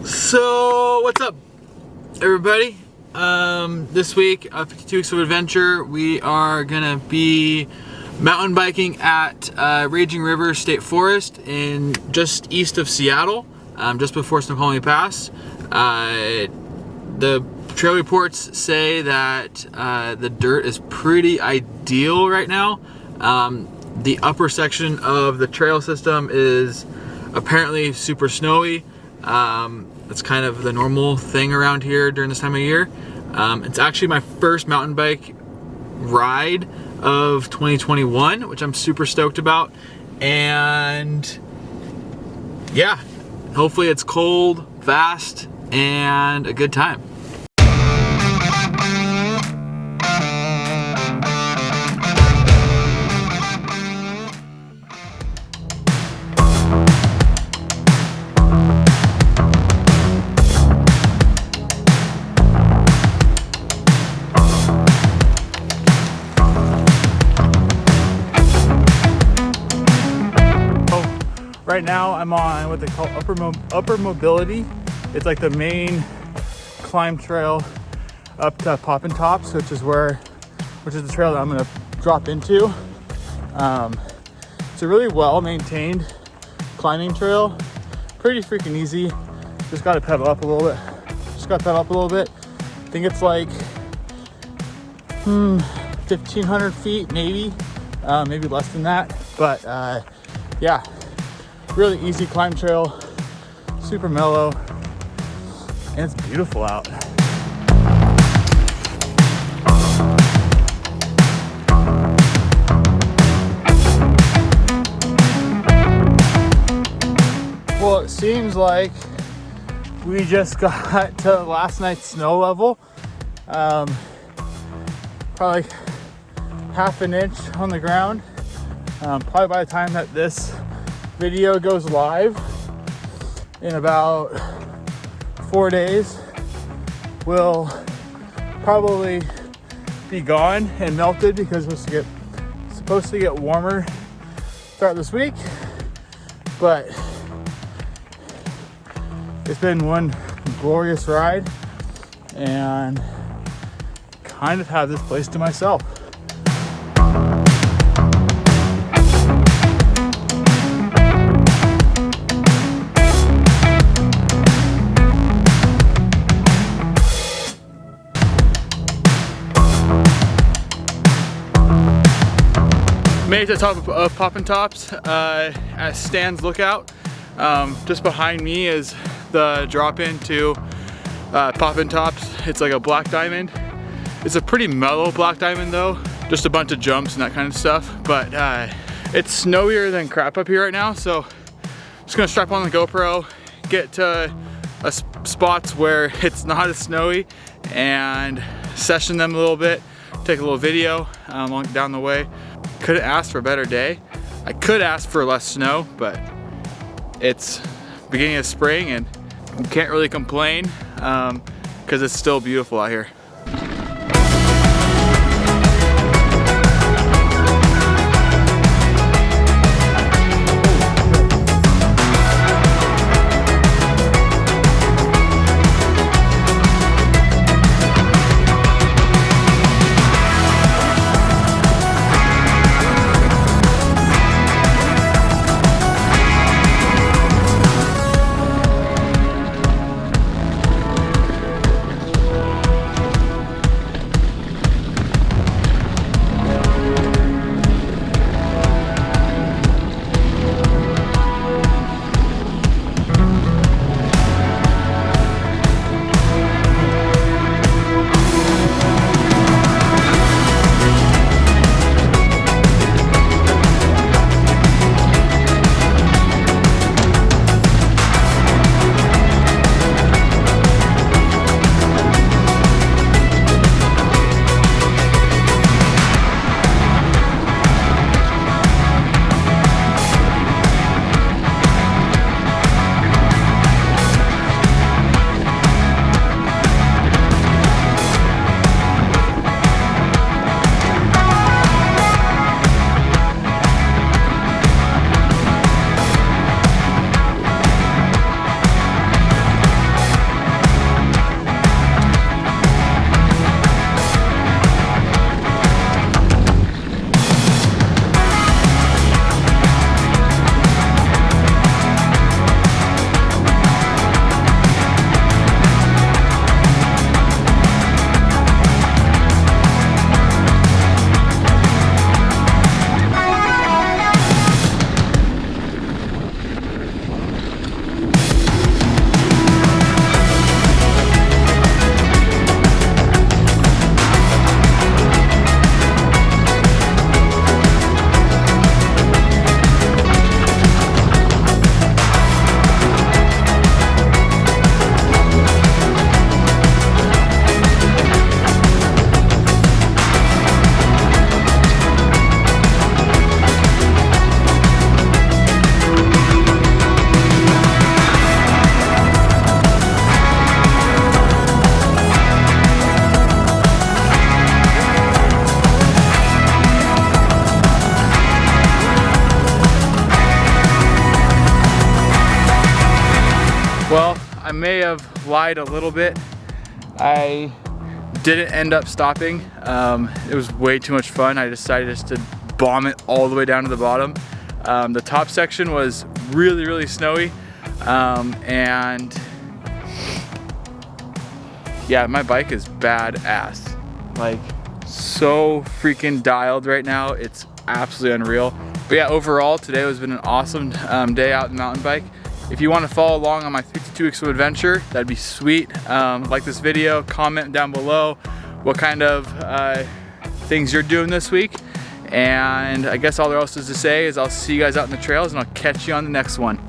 So what's up, everybody? This week, 52 Weeks of Adventure, we are gonna be mountain biking at Raging River State Forest in just east of Seattle, just before Snoqualmie Pass. The trail reports say that the dirt is pretty ideal right now. The upper section of the trail system is apparently super snowy. That's kind of the normal thing around here during this time of year. It's actually my first mountain bike ride of 2021, which I'm super stoked about. And yeah, hopefully it's cold, fast, and a good time. Right now I'm on what they call upper mobility. It's like the main climb trail up to Poppin' Tops, which is the trail that I'm gonna drop into. It's a really well maintained climbing trail. Pretty freaking easy. Just gotta pedal up a little bit. I think it's like 1,500 feet, maybe less than that. But yeah. Really easy climb trail, super mellow, and it's beautiful out. Well, it seems like we just got to last night's snow level. Probably like half an inch on the ground. Probably by the time that this video goes live in about 4 days, will probably be gone and melted because it's supposed to get warmer throughout this week. But it's been one glorious ride and kind of have this place to myself. Made it to the top of Poppin' Tops at Stan's Lookout. Just behind me is the drop into Poppin' Tops. It's like a black diamond. It's a pretty mellow black diamond though. Just a bunch of jumps and that kind of stuff. But it's snowier than crap up here right now. So I'm just gonna strap on the GoPro, get to spots where it's not as snowy and session them a little bit. Take a little video down the way. Couldn't ask for a better day. I could ask for less snow, but it's beginning of spring and you can't really complain because it's still beautiful out here. I may have lied a little bit. I didn't end up stopping. It was way too much fun. I decided just to bomb it all the way down to the bottom. The top section was really snowy, and yeah, my bike is badass. Like, so freaking dialed right now. It's absolutely unreal. But yeah, overall today has been an awesome day out in mountain bike. If you want to follow along on my 52 weeks of adventure, that'd be sweet. Like this video, comment down below what kind of things you're doing this week. And I guess all there else is to say is I'll see you guys out in the trails, and I'll catch you on the next one.